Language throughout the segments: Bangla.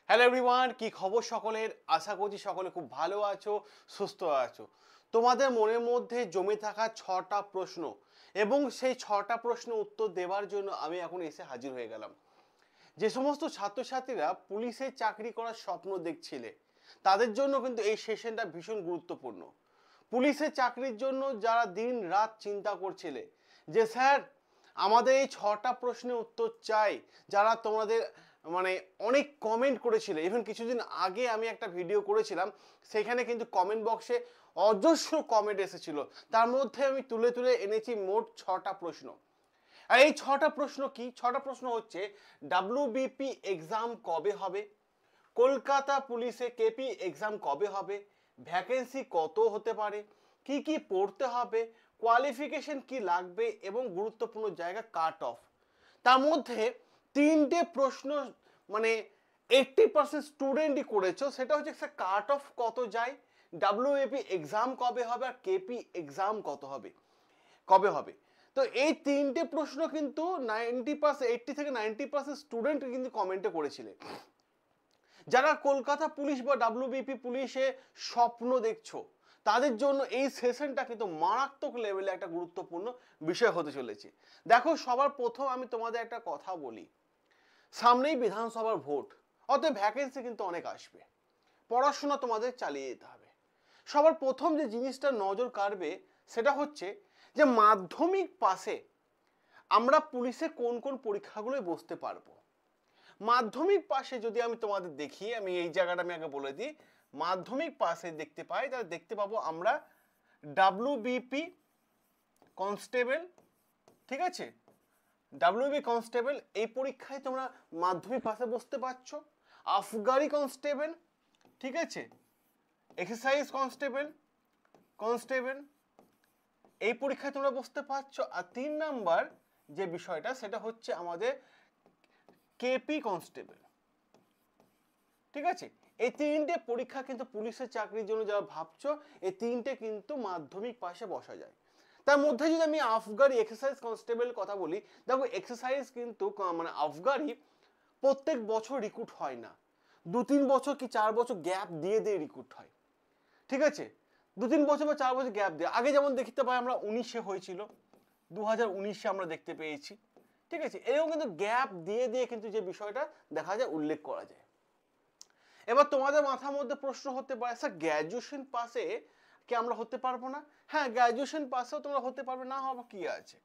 হ্যালো এভরিওয়ান, কি খবর সকলের? আশা করছি সকলে খুব ভালো আছো, সুস্থ আছো। তোমাদের মনের মধ্যে জমে থাকা 6টা প্রশ্ন এবং সেই 6টা প্রশ্ন উত্তর দেওয়ার জন্য আমি এখন এসে হাজির হয়ে গেলাম। যে সমস্ত ছাত্রছাত্রীরা পুলিশে চাকরি করার স্বপ্ন দেখছিলে তাদের জন্য কিন্তু এই সেশনটা ভীষণ গুরুত্বপূর্ণ। পুলিশের চাকরির জন্য যারা দিন রাত চিন্তা করছিলে যে স্যার আমাদের এই 6টা প্রশ্নের উত্তর চাই, যারা তোমাদের মানে অনেক কমেন্ট করেছিলে, ইভেন কিছুদিন আগে আমি একটা ভিডিও করেছিলাম, সেখানে কিন্তু কমেন্ট বক্সে অজস্র কমেন্ট এসেছিল। তার মধ্যে আমি তুলে তুলে এনেছি মোট 6টা প্রশ্ন। আর এই 6টা প্রশ্ন কি? 6টা প্রশ্ন হচ্ছে ডাব্লিউবিপি এক্সাম কবে হবে, কলকাতা পুলিশে কেপি এক্সাম কবে হবে, ভ্যাকেন্সি কত হতে পারে, কি কি পড়তে হবে, কোয়ালিফিকেশন কি লাগবে এবং গুরুত্বপূর্ণ জায়গা কাট অফ। তার মধ্যে 3টে প্রশ্ন মানে 80% স্টুডেন্টই করেছো, সেটা হচ্ছে স্যার কাট অফ কত যায়, ডাব্লিউএপি এক্সাম কবে হবে আর কেপি এক্সাম কবে হবে। তো এই 3টে প্রশ্ন কিন্তু 90% 80 থেকে 90% স্টুডেন্ট কিন্তু কমেন্টে করেছিলেন। যারা কলকাতা পুলিশ বা ডাব্লিউবিপি পুলিশে স্বপ্ন দেখছো তাদের জন্য এই সেশনটা কিন্তু মারাত্মক লেভেলে একটা গুরুত্বপূর্ণ বিষয় হতে চলেছে। দেখো, সবার প্রথম আমি তোমাদের একটা কথা বলি, সামনেই বিধানসভার ভোট, অতএব ভ্যাকেন্সি কিন্তু অনেক আসবে। পড়াশোনা তোমাদের চালিয়ে যেতে হবে। সবার প্রথম যে জিনিসটা নজর কাড়বে সেটা হচ্ছে যে মাধ্যমিক পাশে আমরা পুলিশে কোন কোন পরীক্ষাগুলোয় বসতে পারবো। মাধ্যমিক পাশে যদি আমি তোমাদের দেখি, আমি এই জায়গাটা আমি আগে বলে দিই, মাধ্যমিক পাশে দেখতে পাই, তাহলে দেখতে পাবো আমরা ডাব্লিউবিপি কনস্টেবল, ঠিক আছে, ডাব্লিউবি কনস্টেবল এই পরীক্ষায় তোমরা মাধ্যমিক পাশে বসতে পারছো। আফগারি কনস্টেবল, ঠিক আছে, এক্সারসাইজ কনস্টেবল এই পরীক্ষায় তোমরা বসতে পারছো। আর 3 নাম্বার যে বিষয়টা সেটা হচ্ছে আমাদের কেপি কনস্টেবল, ঠিক আছে। এই 3টে পরীক্ষা কিন্তু পুলিশের চাকরির জন্য যারা ভাবছো, এই 3টে কিন্তু মাধ্যমিক পাশে বসা যায়। তার মধ্যে যদি আমি আফগারি এক্সারসাইজ কনস্টেবল কথা বলি, দেখো এক্সারসাইজ কিন্তু মানে আফগারি প্রত্যেক বছর রিক্রুট হয় না, 2-3 বছর কি 4 বছর গ্যাপ দিয়ে রিক্রুট হয়, ঠিক আছে। 2-3 বছর বা 4 বছর গ্যাপ দিয়ে, আগে যেমন দেখতে পাই আমরা 19-এ হয়েছিল, 2019-এ আমরা দেখতে পেয়েছি, ঠিক আছে। এরকম কিন্তু গ্যাপ দিয়ে কিন্তু যে বিষয়টা দেখা যায়, উল্লেখ করা যায়। এবার তোমাদের মাথার মধ্যে প্রশ্ন হতে পারে, স্যার গ্র্যাজুয়েশন পাশে কি আমরা হতে পারবো না? হ্যাঁ, গ্র্যাজুয়েশন পাশেও তোমরা হতে পারবে, না হবে কি আছে,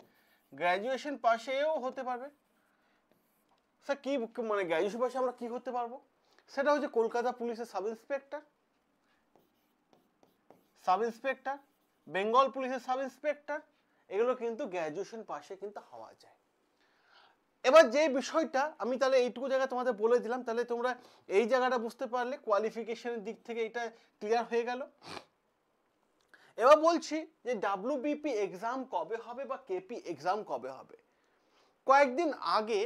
গ্র্যাজুয়েশন পাশেও হতে পারবে। স্যার কি মানে গ্র্যাজুয়েশন পাশে আমরা কি হতে পারবো? সেটা হচ্ছে কলকাতা পুলিশের সাব ইন্সপেক্টর, বেঙ্গল পুলিশের সাব ইন্সপেক্টর, এগুলো কিন্তু গ্র্যাজুয়েশন পাশে কিন্তু হওয়া যায়। এবার যে বিষয়টা আমি তাহলে এইটুকু জায়গা তোমাদের বলে দিলাম, তাহলে তোমরা এই জায়গাটা বুঝতে পারলে, কোয়ালিফিকেশনের দিক থেকে এটা ক্লিয়ার হয়ে গেল। এবার বলছি যে ডাব্লিউবিপি এক্সাম কবে হবে বা কেপি এক্সাম কবে হবে। কয়েকদিন আগে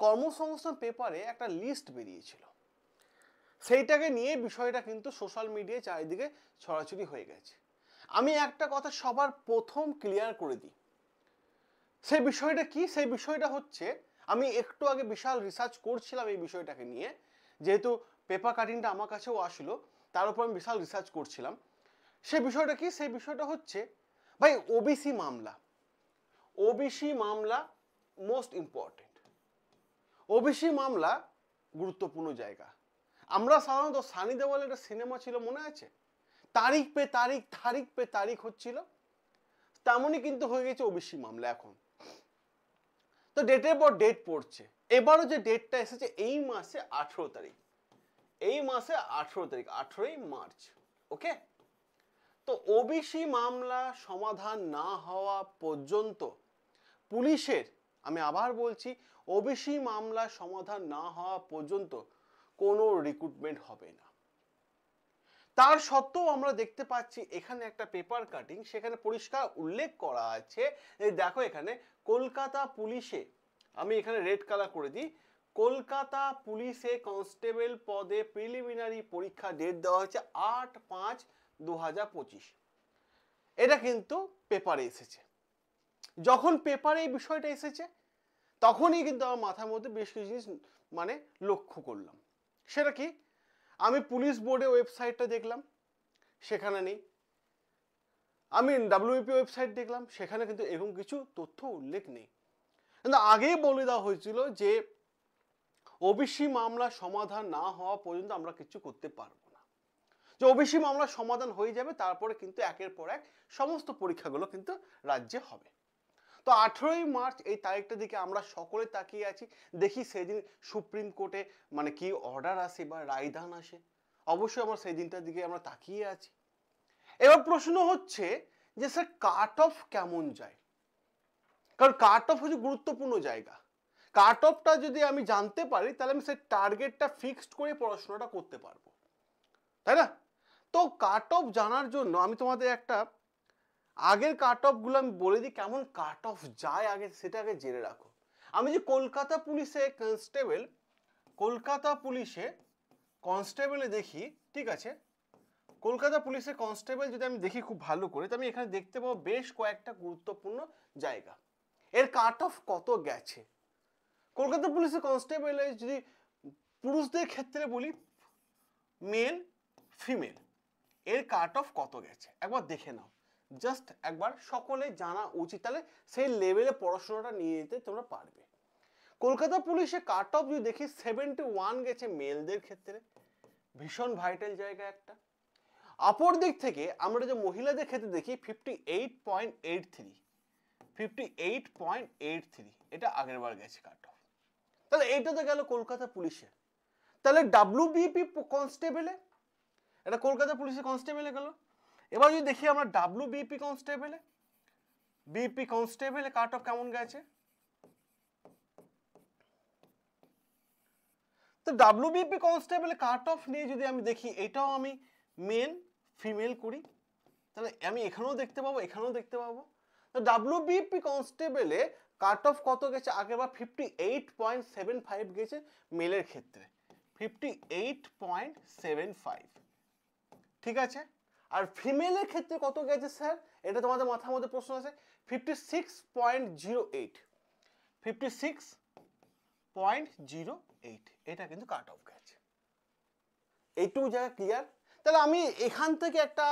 কর্মসংস্থান পেপারে একটা লিস্ট বেরিয়েছিল, সেইটাকে নিয়ে বিষয়টা কিন্তু সোশ্যাল মিডিয়ায় চারিদিকে ছড়াছড়ি হয়ে গেছে। আমি একটা কথা সবার প্রথম ক্লিয়ার করে দিই, সেই বিষয়টা কি? সেই বিষয়টা হচ্ছে, আমি একটু আগে বিশাল রিসার্চ করছিলাম এই বিষয়টাকে নিয়ে, যেহেতু পেপার কাটিংটা আমার কাছেও আসলো, তার উপর আমি বিশাল রিসার্চ করছিলাম। সেই বিষয়টা কি? সেই বিষয়টা হচ্ছে ভাই ওবিসি মামলা মোস্ট ইম্পর্টেন্ট। ওবিসি মামলা গুরুত্বপূর্ণ জায়গা। আমরা সাধারণত সানি দেওয়ালের একটা সিনেমা ছিল, মনে আছে, তারিখ পে তারিখ হচ্ছিল, তেমনই কিন্তু হয়ে গেছে ওবিসি মামলা এখন। তো ডেটের পর ডেট পড়ছে। এবারও যে ডেটটা এসেছে এই মাসে 18 তারিখ, 18ই মার্চ, ওকে। তো ওবিসি মামলা সমাধান না হওয়া পর্যন্ত পুলিশের, আমি আবার বলছি, ওবিসি মামলা সমাধান না হওয়া পর্যন্ত কোনো রিক্রুটমেন্ট হবে না। তার সত্ত্বেও আমরা দেখতে পাচ্ছি এখানে একটা পেপার কাটিং, সেখানে পরিষ্কার উল্লেখ করা আছে, এই দেখো এখানে কলকাতা পুলিশে, আমি এখানে রেড কালার করে দিই, কলকাতা পুলিশে কনস্টেবল পদে প্রিলিমিনারি পরীক্ষা ডেট দেওয়া হয়েছে 8/5/2025। এটা কিন্তু পেপারে এসেছে। যখন পেপারে এই বিষয়টা এসেছে তখনই কিন্তু আমার মাথার মধ্যে বেশ কিছু জিনিস মানে লক্ষ্য করলাম। সেটা কি? আমি পুলিশ বোর্ডে ওয়েবসাইটটা দেখলাম, সেখানে নেই। আমি ডাব্লিউবিপি ওয়েবসাইট দেখলাম, সেখানে কিন্তু এরকম কিছু তথ্য উল্লেখ নেই। কিন্তু আগেই বলে দেওয়া হয়েছিল যে ওবিসি মামলা সমাধান না হওয়া পর্যন্ত আমরা কিছু করতে পারবো না। যে ওবিসি মামলা সমাধান হয়ে যাবে, তারপরে কিন্তু একের পর এক সমস্ত পরীক্ষাগুলো কিন্তু রাজ্যে হবে। তো 18ই মার্চ এই তারিখটার দিকে আমরা সকলে তাকিয়ে আছি, দেখি সেদিন সুপ্রিম কোর্টে মানে কি অর্ডার আসে বা রায়দান আসে। অবশ্যই আমরা সেই দিনটার দিকে আমরা তাকিয়ে আছি। এবার প্রশ্ন হচ্ছে যে স্যার কাট অফ কেমন যায়, কারণ কাট অফ হচ্ছে গুরুত্বপূর্ণ জায়গা। কাট অফটা যদি আমি জানতে পারি, তাহলে আমি সেই টার্গেটটা ফিক্সড করে পড়াশোনাটা করতে পারবো, তাই না? তো কাট অফ জানার জন্য আমি তোমাদের একটা আগের কাট অফগুলো আমি বলে দিই, কেমন কাট অফ যায় আগে সেটা আগে জেনে রাখো। আমি যে কলকাতা পুলিশে কনস্টেবলে দেখি, ঠিক আছে, কলকাতা পুলিশের কনস্টেবল যদি আমি দেখি খুব ভালো করে, তো আমি এখানে দেখতে পাবো বেশ কয়েকটা গুরুত্বপূর্ণ জায়গা। এর কাট অফ কত গেছে? কলকাতা পুলিশের কনস্টেবলে যদি পুরুষদের ক্ষেত্রে বলি, মেল ফিমেল, এর কাট অফ কত গেছে একবার দেখে নাও। জাস্ট একবার সকলে জানা উচিত, তাহলে সেই লেভেলে পড়াশোনাটা নিয়ে যেতে তোমরা পারবে। কলকাতা পুলিশে কাট অফ যদি দেখি 71 গেছে মেলদের ক্ষেত্রে, ভীষণ ভাইটাল জায়গা একটা। অপর দিক থেকে আমরা যে মহিলাদের ক্ষেত্রে দেখি 58.83 এটা আগের বার গেছে কাট অফ। তাহলে এইটা তো গেল কলকাতা পুলিশে। তাহলে ডাব্লিউবিপি কনস্টেবলে, এটা কলকাতা পুলিশের কনস্টেবলে গেল। এবার যদি দেখি আমরা ডাব্লিউবিপি কনস্টেবলে কাট অফ কেমন গেছে, তো ডাব্লিউবিপি কনস্টেবলে কাট অফ নিয়ে যদি আমি দেখি, এটাও আমি মেল ফিমেল করি, তাহলে আমি এখানেও দেখতে পাবো, এখানেও দেখতে পাবো। তো ডাব্লিউবিপি কনস্টেবলে কাট অফ কত গেছে আগেরবার? 58.75 গেছে মেলের ক্ষেত্রে, 58.75, ঠিক আছে। আর ফিমেলের ক্ষেত্রে কত গেছে স্যার, এটা তোমাদের মাথার মধ্যে প্রশ্ন আছে। 56.08, 56.08 এটা কিন্তু কাট অফ গেছে। এইটুকু জায়গা ক্লিয়ার? তাহলে আমি এখান থেকে একটা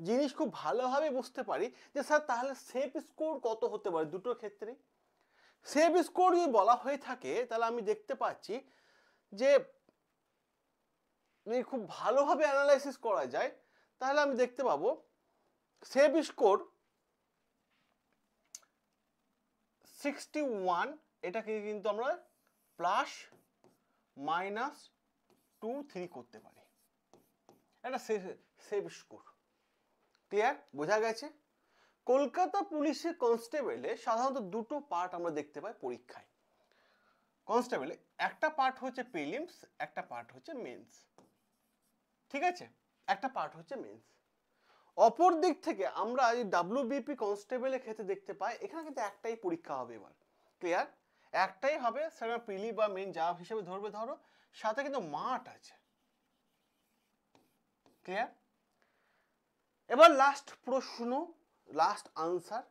জিনিস খুব ভালোভাবে বুঝতে পারি যে স্যার তাহলে সেফ স্কোর কত হতে পারে দুটোর ক্ষেত্রে। সেফ স্কোর যদি বলা হয়ে থাকে, তাহলে আমি দেখতে পাচ্ছি যে যদি খুব ভালোভাবে অ্যানালাইসিস করা যায়, তাহলে আমি দেখতে পাবো সেফ স্কোর 61, এটাকে কিন্তু আমরা প্লাস মাইনাস 2-3 করতে পারি, এটা সেফ স্কোর। ক্লিয়ার? বোঝা গেছে? কলকাতা পুলিশের কনস্টেবলে সাধারণত দুটো পার্ট আমরা দেখতে পাই পরীক্ষায়। কনস্টেবলে একটা পার্ট হচ্ছে প্রিলিমস, একটা পার্ট হচ্ছে মেন্স, ঠিক আছে, একটা পার্ট হচ্ছে মেন্স। অপর দিক থেকে আমরা এই ডাব্লিউবিপি কনস্টেবলের ক্ষেত্রে দেখতে পাই, এখানে কিন্তু একটাই পরীক্ষা হবে এবার। ক্লিয়ার? একটাই হবে, সেটা প্রিলি বা মেন যা হিসেবে ধরবে ধরো, সাথে কিন্তু মাঠ আছে। ক্লিয়ার? এবার লাস্ট প্রশ্ন, লাস্ট আনসার,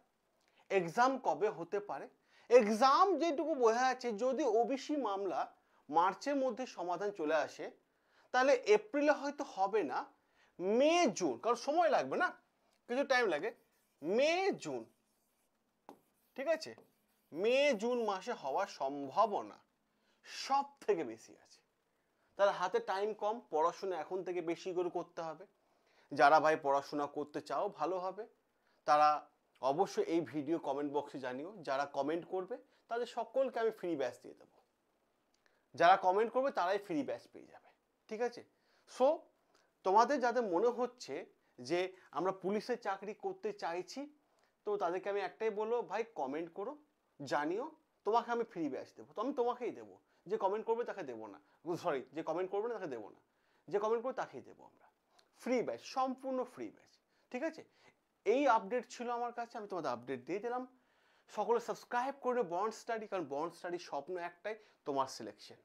এক্সাম কবে হতে পারে? এক্সাম যেটুকু বোঝা যাচ্ছে, যদি ওবিসি মামলা মার্চের মধ্যে সমাধান চলে আসে, তাহলে এপ্রিলে হয়তো হবে না, মে জুন, কারণ সময় লাগবে না, কিছু টাইম লাগে, মে জুন, ঠিক আছে, মে জুন মাসে হওয়ার সম্ভাবনা সব থেকে বেশি আছে। তাহলে হাতে টাইম কম, পড়াশোনা এখন থেকে বেশি করে করতে হবে। যারা ভাই পড়াশোনা করতে চাও ভালোভাবে, তারা অবশ্যই এই ভিডিও কমেন্ট বক্সে জানিও। যারা কমেন্ট করবে তাদের সকলকে আমি ফ্রি ব্যাচ দিয়ে দেবো, যারা কমেন্ট করবে তারাই ফ্রি ব্যাচ পেয়ে যাবে, ঠিক আছে। সো তোমাদের যাদের মনে হচ্ছে যে আমরা পুলিশের চাকরি করতে চাইছি, তো তাদেরকে আমি একটাই বলবো, ভাই কমেন্ট করো, জানিও, তোমাকে আমি ফ্রি ব্যাচ দেবো। তো আমি তোমাকেই দেবো, যে কমেন্ট করবে তাকে দেবো না, সরি, যে কমেন্ট করবে না তাকে দেবো না, যে কমেন্ট করবে তাকেই দেবো আমরা ফ্রি ব্যাচ, সম্পূর্ণ ফ্রি ব্যাচ, ঠিক আছে। এই আপডেট ছিল আমার কাছে, আমি তোমাদের আপডেট দিয়ে দিলাম। সকলে সাবস্ক্রাইব করে বন্ড স্টাডি, কারণ বন্ড স্টাডির স্বপ্ন একটাই, তোমার সিলেকশন।